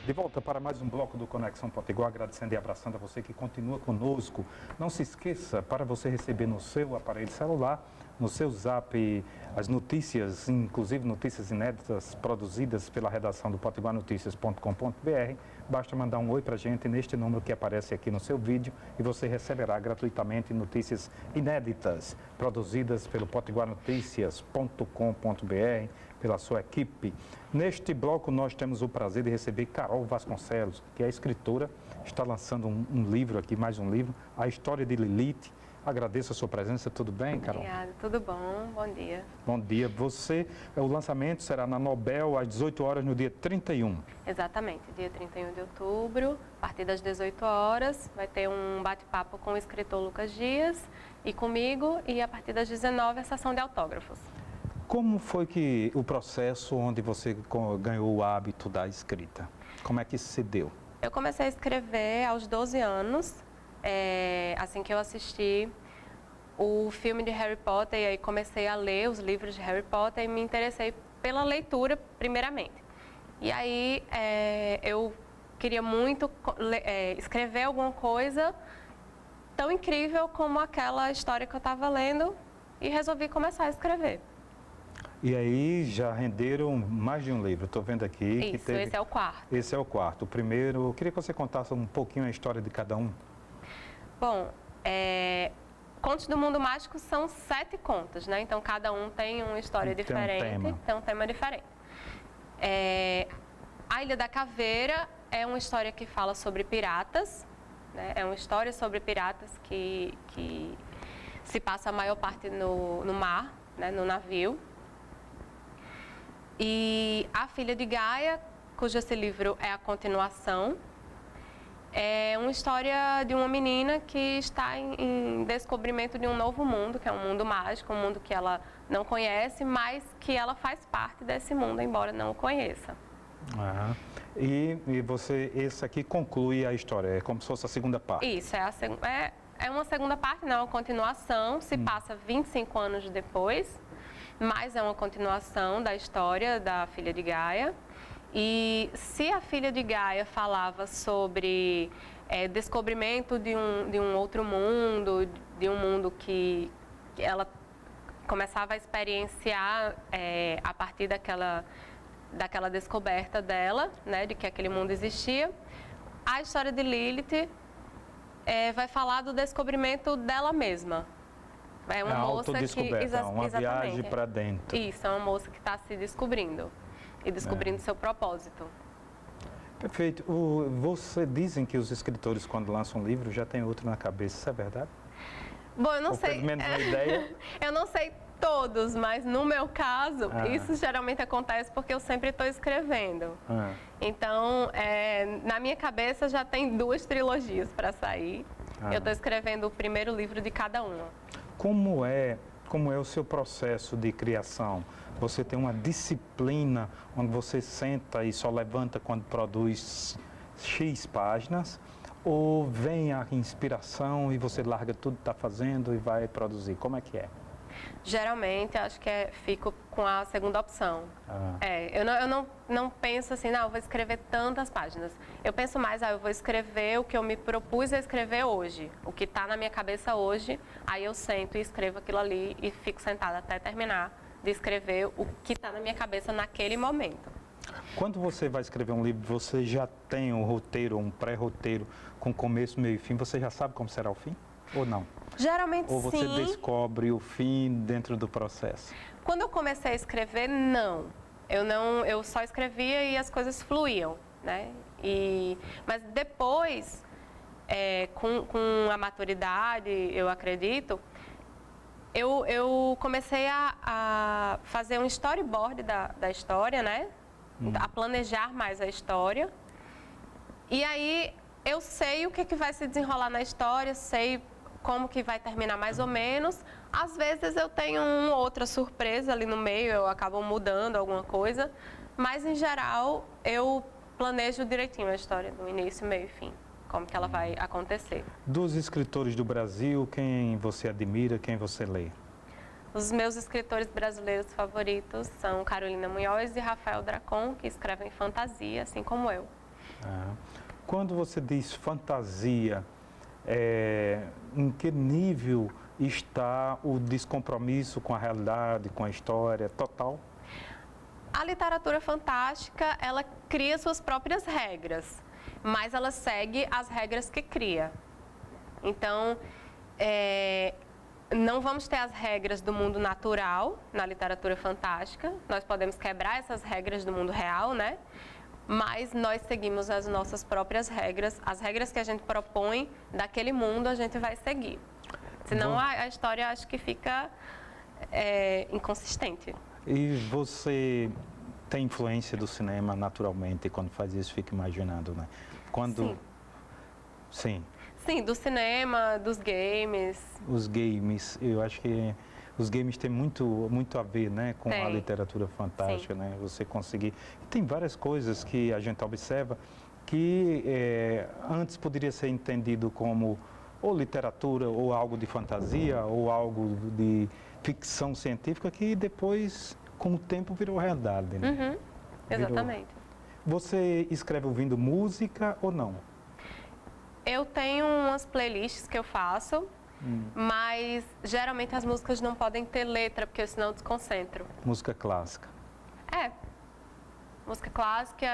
De volta para mais um bloco do Conexão Potiguar, agradecendo e abraçando a você que continua conosco. Não se esqueça, para você receber no seu aparelho celular, no seu zap, as notícias, inclusive notícias inéditas produzidas pela redação do potiguarnoticias.com.br, basta mandar um oi para a gente neste número que aparece aqui no seu vídeo e você receberá gratuitamente notícias inéditas produzidas pelo potiguarnoticias.com.br, pela sua equipe. Neste bloco nós temos o prazer de receber Carol Vasconcelos, que é escritora, está lançando um livro aqui, mais um livro, A História de Lilith. Agradeço a sua presença, tudo bem, Carol? Obrigada, tudo bom, bom dia. Bom dia, o lançamento será na Nobel às 18 horas no dia 31. Exatamente, dia 31 de outubro, a partir das 18 horas, vai ter um bate-papo com o escritor Lucas Dias e comigo, e a partir das 19 a sessão de autógrafos. Como foi que o processo onde você ganhou o hábito da escrita? Como é que isso se deu? Eu comecei a escrever aos 12 anos, assim que eu assisti o filme de Harry Potter, e aí comecei a ler os livros de Harry Potter e me interessei pela leitura primeiramente. E aí eu queria muito escrever alguma coisa tão incrível como aquela história que eu estava lendo e resolvi começar a escrever. E aí já renderam mais de um livro, estou vendo aqui. Isso, esse é o quarto. Esse é o quarto. O primeiro, eu queria que você contasse um pouquinho a história de cada um. Bom, Contos do Mundo Mágico são 7 contos, né? Então cada um tem uma história diferente, tem um tema diferente. A Ilha da Caveira é uma história que fala sobre piratas, né? É uma história sobre piratas que se passa a maior parte no mar, né? No navio. E A Filha de Gaia, cujo esse livro é a continuação, é uma história de uma menina que está em descobrimento de um novo mundo, que é um mundo mágico, um mundo que ela não conhece, mas que ela faz parte desse mundo, embora não o conheça. E esse aqui conclui a história, é como se fosse a segunda parte. Isso, é uma segunda parte, não é uma continuação, se passa 25 anos depois, mas é uma continuação da história da Filha de Gaia. E se a Filha de Gaia falava sobre descobrimento de um outro mundo, de um mundo que ela começava a experienciar a partir daquela descoberta dela, né, de que aquele mundo existia, a história de Lilith vai falar do descobrimento dela mesma. É uma moça que... uma viagem para dentro. Isso, é uma moça que está se descobrindo e descobrindo seu propósito. Perfeito. Dizem que os escritores, quando lançam um livro, já tem outro na cabeça, isso é verdade? Bom, eu não sei. Pelo menos uma ideia? Eu não sei todos, mas no meu caso, isso geralmente acontece porque eu sempre estou escrevendo. Então, na minha cabeça já tem 2 trilogias para sair. Eu estou escrevendo o primeiro livro de cada uma. Como é o seu processo de criação? Você tem uma disciplina onde você senta e só levanta quando produz X páginas? Ou vem a inspiração e você larga tudo que está fazendo e vai produzir? Como é que é? Geralmente, acho que fico com a segunda opção. Eu não penso assim, não, eu vou escrever tantas páginas. Eu penso mais, eu vou escrever o que eu me propus a escrever hoje. O que está na minha cabeça hoje, aí eu sento e escrevo aquilo ali e fico sentada até terminar de escrever o que está na minha cabeça naquele momento. Quando você vai escrever um livro, você já tem um roteiro, um pré-roteiro com começo, meio e fim? Você já sabe como será o fim? Ou não? Geralmente sim. Ou você descobre o fim dentro do processo? Quando eu comecei a escrever, não. Eu só escrevia e as coisas fluíam, né? Mas depois, com a maturidade, eu acredito, eu comecei a fazer um storyboard da história, né? A planejar mais a história. E aí eu sei o que vai se desenrolar na história, sei como que vai terminar mais ou menos. Às vezes eu tenho uma outra surpresa ali no meio, eu acabo mudando alguma coisa, mas em geral eu planejo direitinho a história, do início, meio e fim, como que ela vai acontecer. Dos escritores do Brasil, quem você admira, quem você lê? Os meus escritores brasileiros favoritos são Carolina Munhoz e Rafael Dracon, que escrevem fantasia, assim como eu. Quando você diz fantasia, em que nível está o descompromisso com a realidade, com a história total? A literatura fantástica, ela cria suas próprias regras, mas ela segue as regras que cria. Então, não vamos ter as regras do mundo natural na literatura fantástica. Nós podemos quebrar essas regras do mundo real, né? Mas nós seguimos as nossas próprias regras. As regras que a gente propõe daquele mundo, a gente vai seguir. Senão a história, acho que fica inconsistente. E você tem influência do cinema naturalmente quando faz isso, fica imaginando, né? Sim. Sim. Sim, do cinema, dos games. Os games, eu acho que os games têm muito a ver, né, com a literatura fantástica, Sim. né? Você conseguir... Tem várias coisas que a gente observa que antes poderia ser entendido como ou literatura, ou algo de fantasia, ou algo de ficção científica, que depois, com o tempo, virou realidade, né? Uhum, exatamente. Você escreve ouvindo música ou não? Eu tenho umas playlists que eu faço, mas geralmente as músicas não podem ter letra, porque senão eu desconcentro. Música clássica? Música clássica,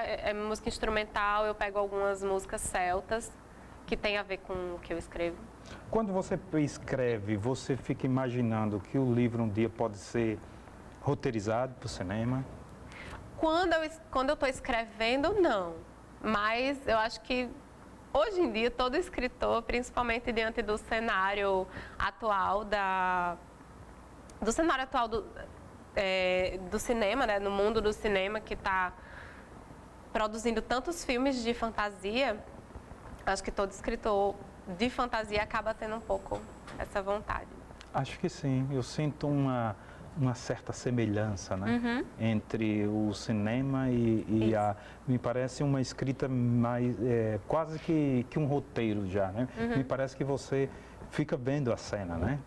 música instrumental, eu pego algumas músicas celtas, que tem a ver com o que eu escrevo. Quando você escreve, você fica imaginando que o livro um dia pode ser roteirizado para o cinema? Quando eu estou escrevendo, não. Mas eu acho que hoje em dia todo escritor, principalmente diante do cenário atual do cinema, né, no mundo do cinema que está produzindo tantos filmes de fantasia, acho que todo escritor de fantasia acaba tendo um pouco essa vontade. Acho que sim. Eu sinto uma certa semelhança, né? Entre o cinema me parece uma escrita mais quase que um roteiro já, né? Me parece que você fica vendo a cena, né?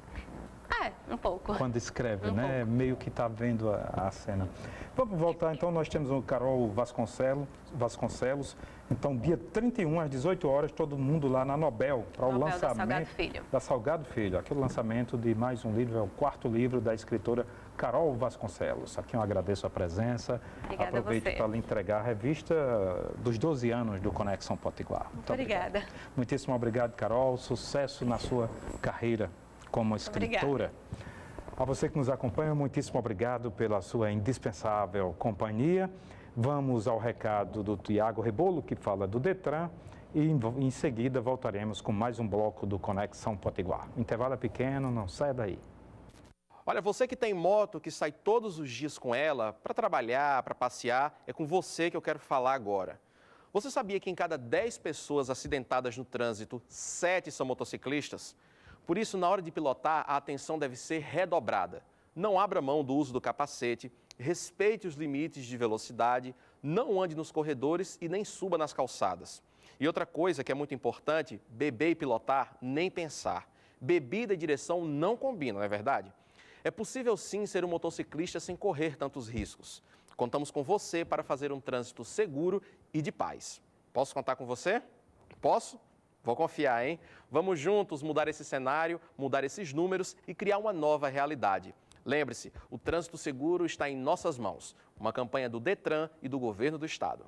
Um pouco. Quando escreve, né? Meio que está vendo a cena. Vamos voltar, então, nós temos o Carol Vasconcelos. Então, dia 31, às 18 horas, todo mundo lá na Nobel, para o lançamento da Salgado Filho. Da Salgado Filho. Aqui o lançamento de mais um livro, é o 4º livro da escritora Carol Vasconcelos. Aqui eu agradeço a presença. Obrigada. Aproveito para lhe entregar a revista dos 12 anos do Conexão Potiguar. Muito obrigada. Muitíssimo obrigado, Carol. Sucesso na sua carreira como escritora. Obrigada. A você que nos acompanha, muitíssimo obrigado pela sua indispensável companhia. Vamos ao recado do Tiago Rebolo, que fala do Detran, e em seguida voltaremos com mais um bloco do Conexão Potiguar. O intervalo é pequeno, não saia daí. Olha, você que tem moto, que sai todos os dias com ela, para trabalhar, para passear, é com você que eu quero falar agora. Você sabia que em cada 10 pessoas acidentadas no trânsito, 7 são motociclistas? Por isso, na hora de pilotar, a atenção deve ser redobrada. Não abra mão do uso do capacete, respeite os limites de velocidade, não ande nos corredores e nem suba nas calçadas. E outra coisa que é muito importante, beber e pilotar, nem pensar. Bebida e direção não combinam, não é verdade? É possível sim ser um motociclista sem correr tantos riscos. Contamos com você para fazer um trânsito seguro e de paz. Posso contar com você? Posso? Vou confiar, hein? Vamos juntos mudar esse cenário, mudar esses números e criar uma nova realidade. Lembre-se, o trânsito seguro está em nossas mãos. Uma campanha do Detran e do Governo do Estado.